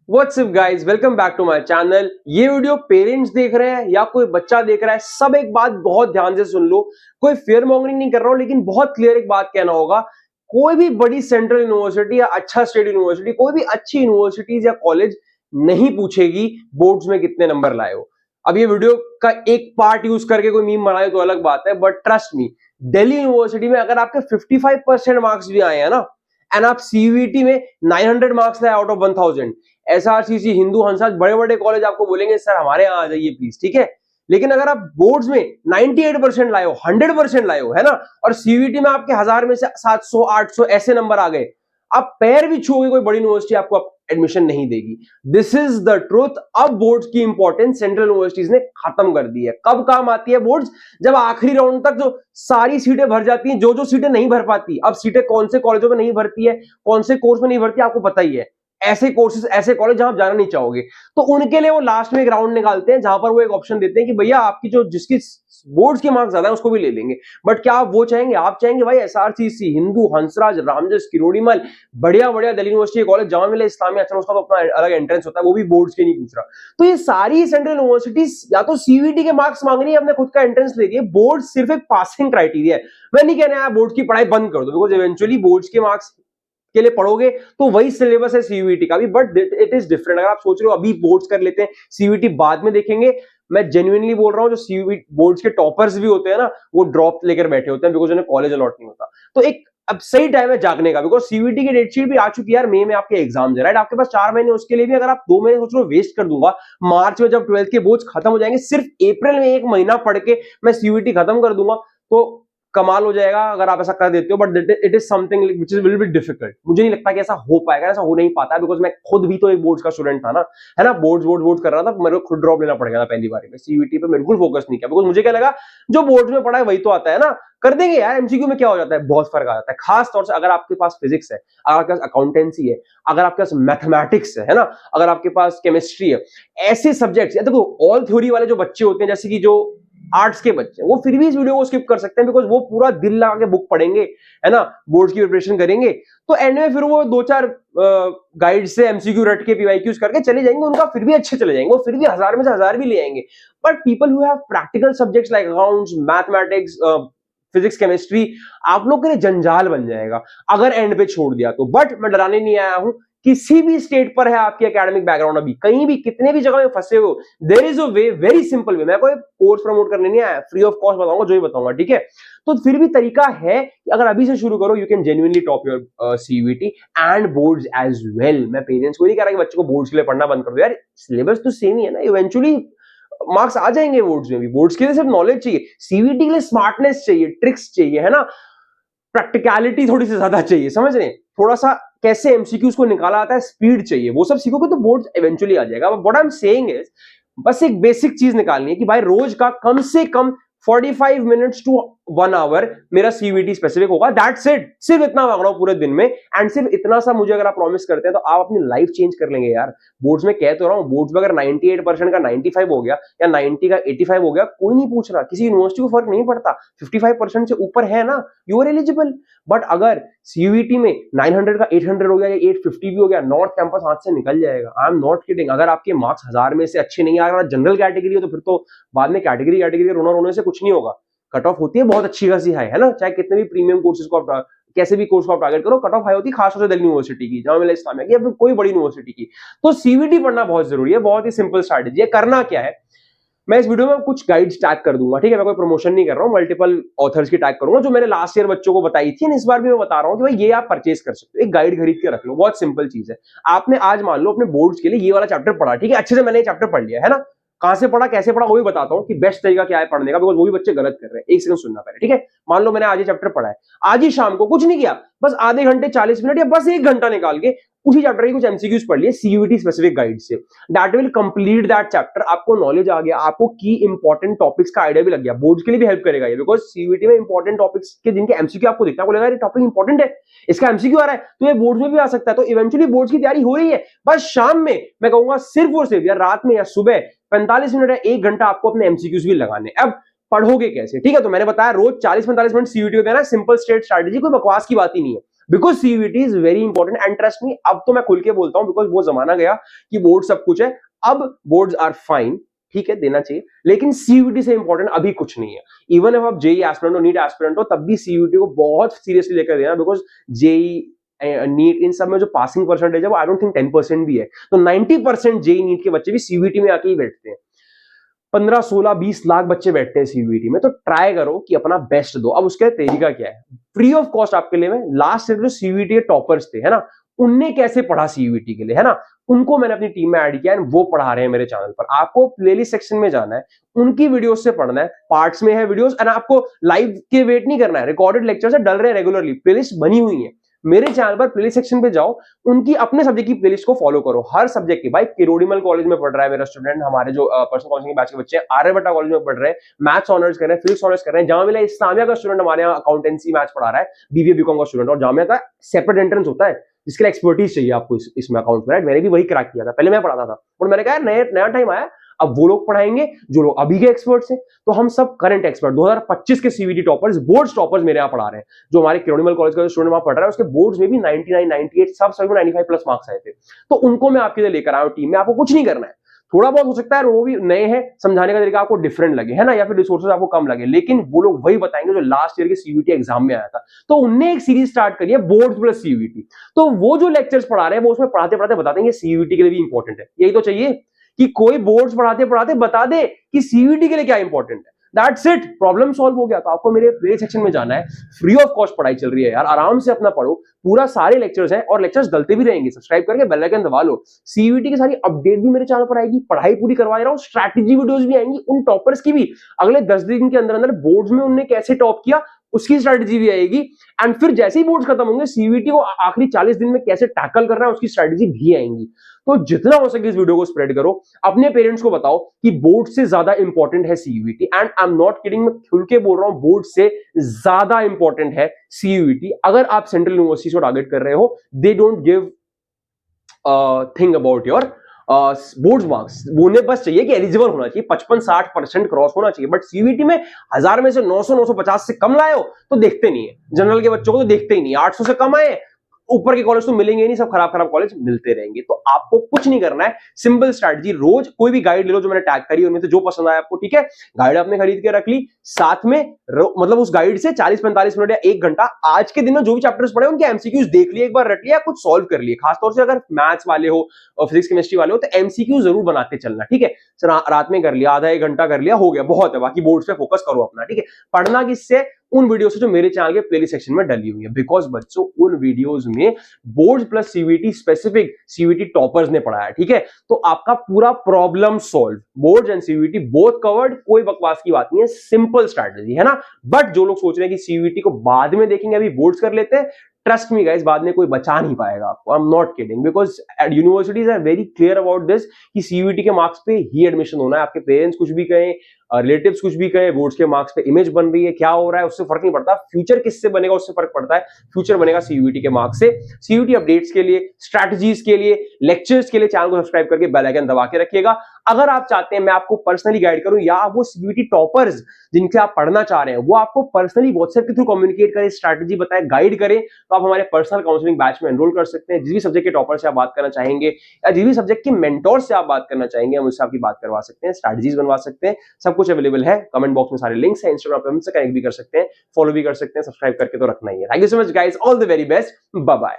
What's up guys, welcome back to my channel. ये video parents देख रहे हैं या कोई बच्चा देख रहा है, सब एक बात बहुत ध्यान से सुन लो। कोई फियर मॉन्गरिंग नहीं कर रहा हूं, लेकिन बहुत क्लियर एक बात कहना होगा। कोई भी बड़ी सेंट्रल यूनिवर्सिटी या अच्छा स्टेट यूनिवर्सिटी, कोई भी अच्छी यूनिवर्सिटीज या कॉलेज नहीं पूछेगी बोर्ड्स में कितने नंबर लाए हो। अब ये वीडियो का एक पार्ट यूज करके कोई मीम बनाए तो अलग बात है, but trust me, Delhi university में अगर आपके 55% मार्क्स भी आए हैं ना, एंड आप सीयूईटी में 900 मार्क्स लाए आउट ऑफ 1000, एसआरसीसी, हिंदू, हंसा, बड़े बड़े कॉलेज आपको बोलेंगे सर हमारे यहाँ आ जाइए प्लीज, ठीक है। लेकिन अगर आप बोर्ड्स में 98% लाए हो, 100% लाए हो, है ना, और सीवीटी में आपके 1000 में से 700 800 ऐसे नंबर आ गए, आप पैर भी छूओगे कोई बड़ी यूनिवर्सिटी आपको एडमिशन नहीं देगी। This is the truth. अब बोर्ड्स की इंपॉर्टेंस सेंट्रल यूनिवर्सिटीज ने खत्म कर दी है। कब काम आती है बोर्ड्स? जब आखिरी राउंड तक जो सारी सीटें भर जाती हैं, जो जो सीटें नहीं भर पाती। अब सीटें कौन से कॉलेजों में नहीं भरती है, कौन से कोर्स में नहीं भरती है, आपको पता ही है। ऐसे कोर्सेज, ऐसे कॉलेज जहां आप जाना नहीं चाहोगे, तो उनके लिए वो लास्ट में एक राउंड निकालते हैं जहां पर वो एक ऑप्शन देते हैं कि भैया आपकी जो जिसकी बोर्ड्स के मार्क्स ज्यादा है उसको भी ले लेंगे। बट क्या आप वो चाहेंगे? आप चाहेंगे भाई एसआरसीसी, हिंदू, हंसराज, रामजस, किरोड़ीमल, बढ़िया बढ़िया दिल्ली यूनिवर्सिटी कॉलेज, जामा मिलिया इस्लामिया, अच्छा उसका तो अपना अलग एंट्रेंस होता है, वो भी बोर्ड्स के नहीं पूछ रहा। तो ये सारी सेंट्रल यूनिवर्सिटीज या तो सीवीटी के मार्क्स मांग रही है, अपने खुद का एंट्रेंस ले रही है। बोर्ड सिर्फ एक पासिंग क्राइटेरिया है। मैं नहीं कहना है बोर्ड की पढ़ाई बंद कर दो, बिकॉज इवेंचुअली बोर्ड्स के मार्क्स के लिए पढ़ोगे तो वही सिलेबस है सीयूईटी का भी, बट इट इज डिफरेंट। अगर आप सोच रहे हो अभी बोर्ड्स कर लेते हैं, सीयूईटी बाद में देखेंगे, मैं जेन्युइनली बोल रहा हूं, जो सीयूईटी बोर्ड्स के टॉपर्स भी होते हैं ना, वो ड्रॉप लेकर बैठे होते हैं बिकॉज उन्हें कॉलेज अलॉट नहीं होता। तो एक अब सही टाइम है जागने का, बिकॉज सीयूईटी की डेट शीट भी आ चुकी है यार। मई में आपके एग्जाम है, राइट? आपके पास 4 महीने, उसके लिए भी अगर आप 2 महीने सोच रहे हो वेस्ट कर दूंगा, मार्च में जब 12th के बोर्ड खत्म हो जाएंगे, सिर्फ अप्रैल में 1 महीना पढ़ के मैं सीयूईटी खत्म कर दूंगा, तो कमाल हो जाएगा अगर आप ऐसा कर देते हो। But it is something which is will be difficult. मुझे नहीं लगता कि ऐसा हो पाएगा, ऐसा हो नहीं पाता, बिकॉज मैं खुद भी तो एक बोर्ड्स का स्टूडेंट था ना, है ना। बोर्ड्स कर रहा था, मेरे को खुद ड्रॉप लेना पड़ गया था पहली बार में। सीयूईटी पे बिल्कुल फोकस नहीं किया, बिकॉज मुझे क्या लगा जो बोर्ड्स में पढ़ा है वही तो आता है ना, कर देंगे यार। एमसीक्यू में क्या हो जाता है, बहुत फर्क आ जाता है। खास तौर से अगर आपके पास फिजिक्स है, अगर आपके पास अकाउंटेंसी है, अगर आपके पास मैथमेटिक्स है ना, अगर आपके पास केमिस्ट्री है, ऐसे सब्जेक्ट्स। देखो ऑल थ्योरी वाले जो बच्चे होते हैं, जैसे कि जो आर्ट्स के बच्चे, वो फिर भी इस वीडियो को स्किप कर सकते हैं, बिकॉज वो पूरा दिल लगा के बुक पढ़ेंगे, है ना, बोर्ड की प्रिपरेशन करेंगे, तो एंड में फिर वो 2-4 गाइड से एमसीक्यू रट के पीवाईक्यूज करके चले जाएंगे, उनका फिर भी अच्छे चले जाएंगे, वो फिर भी 1000 में से 1000 भी ले आएंगे। But people who have practical subjects like accounts, mathematics, physics, chemistry, आप लोग के लिए जंजाल बन जाएगा अगर एंड पे छोड़ दिया तो। बट मैं डराने नहीं आया हूं। किसी भी स्टेट पर है आपकी एकेडमिक बैकग्राउंड, अभी कहीं भी कितने भी जगह में फंसे हो, there is a way, very simple way. मैं कोई कोर्स प्रमोट करने नहीं आया, फ्री ऑफ कॉस्ट बताऊंगा, जो ही बताऊंगा, ठीक है। तो फिर भी तरीका है कि अगर अभी से शुरू करो, you can genuinely top your CUET and boards as well. मैं पेरेंट्स को नहीं कह रहा कि बच्चे को बोर्ड्स के लिए पढ़ना बंद कर दो यार, सिलेबस तो सेम ही है ना, इवेंचुअली मार्क्स आ जाएंगे बोर्ड्स में भी। बोर्ड्स के लिए सिर्फ नॉलेज चाहिए, सीवीटी के लिए स्मार्टनेस चाहिए, ट्रिक्स चाहिए, है ना, प्रैक्टिकलिटी थोड़ी सी ज्यादा चाहिए, समझ रहे हैं, थोड़ा सा कैसे एमसीक्यूज को निकाला आता है, स्पीड चाहिए, वो सब सीखोगे तो बोर्ड इवेंचुअली आ जाएगा। What I am saying is, बस एक बेसिक चीज निकालनी है कि भाई रोज का कम से कम 45 मिनट्स टू 1 आवर मेरा सीवीटी स्पेसिफिक होगा, दैट्स इट। सिर्फ इतना मांग रहा हूं पूरे दिन में, एंड सिर्फ इतना सा मुझे अगर आप प्रॉमिस करते हैं तो आप अपनी लाइफ चेंज कर लेंगे यार। बोर्ड्स में कह तो रहा हूं, बोर्ड्स में अगर 98% का 95 हो गया या 90 का 85 हो गया, कोई नहीं पूछ रहा, किसी यूनिवर्सिटी को फर्क नहीं पड़ता। 55% से ऊपर है ना, यू आर एलिजिबल। बट अगर सीयूईटी में 900 का 800 हो गया या 850 भी हो गया, नॉर्थ कैंपस हाथ से निकल जाएगा। आई एम नॉट किडिंग। अगर आपके मार्क्स 1000 में से अच्छे नहीं आ रहा, जनरल कैटेगरी हो, तो फिर तो बाद में कैटेगरी रोना रोने से कुछ नहीं होगा। कट ऑफ होती है बहुत अच्छी खासी हाई, है ना, चाहे कितने भी प्रीमियम कोर्सेज को आप कैसे भी कोर्स को आप टारगेट करो, कट ऑफ हाई होती है, खासतौर से दिल्ली यूनिवर्सिटी की, जामा मिलिया इस्लामिया की, या फिर कोई बड़ी यूनिवर्सिटी की। तो सीवीटी पढ़ना बहुत जरूरी है। बहुत ही सिंपल स्ट्रैटेजी है। करना क्या है, मैं इस वीडियो में कुछ गाइड्स टैग कर दूंगा, ठीक है। मैं कोई प्रमोशन नहीं कर रहा हूं, मल्टीपल ऑथर्स की टैग करूंगा जो मैंने लास्ट ईयर बच्चों को बताई थी, इस बार भी मैं बता रहा हूं कि भाई ये आप परचेज कर सकते हो। एक गाइड खरीद के रख लो, बहुत सिंपल चीज है। आपने आज मान लो अपने बोर्ड्स के लिए ये वाला चैप्टर पढ़ा, ठीक है, अच्छे से मैंने ये चैप्टर पढ़ लिया है ना, कहां से पढ़ा, कैसे पढ़ा, वो भी बताता हूं कि बेस्ट तरीका क्या है पढ़ने का, बिकॉज वो भी बच्चे गलत कर रहे हैं। एक सेकंड सुनना पहले, ठीक है। मान लो मैंने आज ये चैप्टर पढ़ा है, आज ही शाम को कुछ नहीं किया, बस आधे घंटे 40 मिनट या बस 1 घंटा निकाल के उसी चैप्टर की कुछ एमसीक्यूज पढ़ लिए सीयूईटी स्पेसिफिक गाइड से, that will complete that chapter. आपको नॉलेज आ गया, आपको की इंपॉर्टेंट टॉपिक्स का आइडिया भी लग गया। बोर्ड्स के लिए भी हेल्प करेगा ये, बिकॉज सीयूईटी में इंपॉर्टेंट टॉपिक्स के जिनके एमसीक्यू आपको दिखता है, आपको लगा ये टॉपिक इंपॉर्टेंट है, इसका एमसीक्यू आ रहा है, तो ये बोर्ड्स में भी आ सकता है। तो इवेंचुअली बोर्ड्स की तैयारी हो रही है। बस शाम में मैं कहूंगा सिर्फ और सिर्फ, या रात में या सुबह 45 मिनट या 1 घंटा आपको अपने एमसीक्यूज भी लगाने। अब पढ़ोगे कैसे, ठीक है, तो मैंने बताया रोज 40-45 मिनट सीयूईटी को देना, सिंपल स्ट्रेट स्ट्रैटेजी, कोई बकवास की बात ही नहीं है। Because CUET is very important and trust me, अब तो मैं खुल के बोलता हूं बिकॉज वो जमाना गया कि बोर्ड सब कुछ है। अब बोर्ड्स आर फाइन, ठीक है देना चाहिए, लेकिन सीयूईटी से इंपॉर्टेंट अभी कुछ नहीं है। इवन if आप जेई एस्पिरेंट हो, नीट एस्पिरेंट हो, तब भी सीयूईटी को बहुत सीरियसली लेकर देना, बिकॉज जेई नीट इन सब में जो पासिंग परसेंटेज है वो आई डोंट थिंक 10% भी है। तो 90% जेई नीट के बच्चे भी सीयूईटी में आके ही बैठते हैं। 15, 16, 20 लाख बच्चे बैठते हैं सीयूईटी में, तो ट्राई करो कि अपना बेस्ट दो। अब उसका तरीका क्या है, फ्री ऑफ कॉस्ट आपके लिए मैं लास्ट ईयर जो सीयूईटी के टॉपर्स थे, है ना, उनने कैसे पढ़ा सीयूईटी के लिए, है ना, उनको मैंने अपनी टीम में ऐड किया है, वो पढ़ा रहे हैं मेरे चैनल पर। आपको प्लेलिस्ट सेक्शन में जाना है, उनकी वीडियोस से पढ़ना है, पार्ट्स में है वीडियोस, एंड आपको लाइव के वेट नहीं करना है, रिकॉर्डेड लेक्चर से डल रहे हैं रेगुलरली, प्लेलिस्ट बनी हुई है मेरे चैनल पर। प्लेलिस्ट सेक्शन पे जाओ, उनकी अपने सब्जेक्ट की प्लेलिस्ट को फॉलो करो, हर सब्जेक्ट की। भाई किरोड़ीमल कॉलेज में पढ़ रहा है मेरा स्टूडेंट, हमारे जो पर्सनल काउंसलिंग के बैच के बच्चे हैं, आर्यभट्टा कॉलेज में पढ़ रहे हैं, मैथ्स ऑनर्स कर रहे हैं, फिजिक्स ऑनर्स कर रहे हैं, जामिया इस्लामिया का स्टूडेंट हमारे यहाँ अकाउंटेंसी मैथ्स पढ़ा रहा है, बीबीए बीकॉम का स्टूडेंट, और जामिया का सेपरेट एंट्रेंस होता है जिसके लिए एक्सपर्टीज चाहिए आपको इसमें अकाउंट में, राइट। मैंने भी वही क्रैक किया था, पहले मैं पढ़ाता था, और मैंने कहा नया टाइम आया, अब वो लोग पढ़ाएंगे जो लोग अभी के एक्सपर्ट्स हैं। तो हम सब करंट एक्सपर्ट 2025 के सीवीटी टॉपर्स, बोर्ड्स टॉपर्स मेरे यहाँ पढ़ा रहे हैं। जो हमारे किरोड़ीमल कॉलेज का स्टूडेंट वहां पढ़ रहा है, उसके बोर्ड्स में भी 99, 98 सब सभी 95 प्लस मार्क्स आए थे। तो उनको मैं आपके लिए लेकर आया हूं टीम में। आपको कुछ नहीं करना है, थोड़ा बहुत हो सकता है वो भी नए हैं, समझाने का तरीका आपको डिफरेंट लगे, है ना, या फिर रिसोर्सेज आपको कम लगे, लेकिन वो लोग वही बताएंगे जो लास्ट ईयर के सीवीटी एग्जाम में आया था। तो उनने एक सीरीज स्टार्ट करी है, बोर्ड्स प्लस सीवीटी। तो वो जो लेक्चर्स पढ़ा रहे हैं वो उसमें पढ़ाते पढ़ाते बता देंगे सीवीटी के लिए भी इंपॉर्टेंट है। यही तो चाहिए कि कोई बोर्ड्स पढ़ाते पढ़ाते बता दे कि सीवीटी के लिए क्या इंपॉर्टेंट है। दैट्स इट, प्रॉब्लम सॉल्व हो गया। तो आपको मेरे प्ले सेक्शन में जाना है, फ्री ऑफ कॉस्ट पढ़ाई चल रही है यार, आराम से अपना पढ़ो, पूरा सारे लेक्चर्स हैं और लेक्चर्स डलते भी रहेंगे। सब्सक्राइब करके बेल आइकन दबा लो, सीवीटी की सारी अपडेट भी मेरे चैनल पर आएगी, पढ़ाई पूरी करवा रहा हूँ, स्ट्रैटेजी वीडियोस भी आएंगी उन टॉपर्स की भी, अगले 10 दिन के अंदर अंदर बोर्ड्स में उनने कैसे टॉप किया उसकी स्ट्रैटेजी भी आएगी। एंड फिर जैसे ही बोर्ड्स खत्म होंगे, सीवीटी को आखिरी 40 दिन में कैसे टैकल करना है उसकी स्ट्रैटेजी भी आएंगी। तो जितना हो सके इस वीडियो को स्प्रेड करो, अपने पेरेंट्स को बताओ कि बोर्ड से ज्यादा इंपॉर्टेंट है CUET. And I am not kidding, मैं खुल के बोल रहा हूं, बोर्ड से ज्यादा इंपॉर्टेंट है सीयूईटी। अगर आप सेंट्रल यूनिवर्सिटी को टारगेट कर रहे हो, they don't give thing about your boards marks, उन्हें बस चाहिए कि एलिजिबल होना चाहिए, 55-60% क्रॉस होना चाहिए। बट सीवीटी में 1000 में से 900-950 से कम लाए हो तो देखते नहीं है, जनरल के बच्चों को तो देखते ही नहीं। 800 से कम आए, ऊपर के कॉलेज तो मिलेंगे नहीं, सब खराब खराब कॉलेज मिलते रहेंगे। तो आपको कुछ नहीं करना है, सिंपल स्ट्रैटेजी, रोज कोई भी गाइड ले लो जो मैंने टैग करी, उनमें से जो पसंद आया आपको, ठीक है, गाइड आपने खरीद के रख ली, साथ में मतलब उस गाइड से 40-45 मिनट या 1 घंटा आज के दिन में जो भी चैप्टर्स पढ़े उनके एमसीक्यूज देख लिए, एक बार रट लिया, कुछ सॉल्व कर लिए। खासतौर से अगर मैथ्स वाले हो और फिजिक्स केमिस्ट्री वाले हो तो एमसीक्यू जरूर बनाते चलना, ठीक है। रात में कर लिया, आधा 1 घंटा कर लिया, हो गया, बहुत है। बाकी बोर्ड्स पे फोकस करो अपना, ठीक है। पढ़ना किससे, उन वीडियो से जो मेरे चैनल के प्लेलिस्ट सेक्शन में डली हुई है, बिकॉज बच्चों उन वीडियोस में boards plus CVT specific CVT toppers ने पढ़ाया, ठीक है। तो आपका पूरा problem solve, boards and CVT both covered, कोई बकवास की बात नहीं है, सिंपल स्ट्रैटेजी है ना। बट जो लोग सोच रहे हैं कि सीवीटी को बाद में देखेंगे, अभी बोर्ड्स कर लेते हैं, ट्रस्ट मी गाइस, बाद में कोई बचा नहीं पाएगा आपको। I am not kidding, because universities are very clear about this कि सीवीटी के मार्क्स पे ही एडमिशन होना है। आपके पेरेंट्स कुछ भी कहें, रिलेटिव्स कुछ भी कहें, बोर्ड्स के मार्क्स पे इमेज बन रही है, क्या हो रहा है उससे फर्क नहीं पड़ता, फ्यूचर किससे बनेगा उससे फर्क पड़ता है। फ्यूचर बनेगा सीयूईटी के मार्क्स से। सीयूईटी अपडेट्स के लिए, स्ट्रैटेजीज के लिए, लेक्चर्स के लिए चैनल को सब्सक्राइब करके बेल आइकन दबा के रखिएगा। अगर आप चाहते हैं मैं आपको पर्सनली गाइड करूं, या वो सीयूईटी टॉपर्स जिनसे आप पढ़ना चाह रहे हैं वो आपको पर्सनली व्हाट्सएप के थ्रू कम्युनिकेट करें, स्ट्रैटेजी बताएं, गाइड करें, तो आप हमारे पर्सनल काउंसलिंग बैच में एनरोल कर सकते हैं। जिस भी सब्जेक्ट के टॉपर से आप बात करना चाहेंगे या जिस भी सब्जेक्ट के मेंटोर से आप बात करना चाहेंगे, हम उससे आपकी बात करवा सकते हैं, स्ट्रैटेजीज बनवा सकते हैं। सब कुछ अवेलेबल है, कमेंट बॉक्स में सारे लिंक्स हैं, इंस्टाग्राम पे हमसे कनेक्ट भी कर सकते हैं, फॉलो भी कर सकते हैं, सब्सक्राइब करके तो रखना ही है। Thank you so much guys, all the very best, bye bye.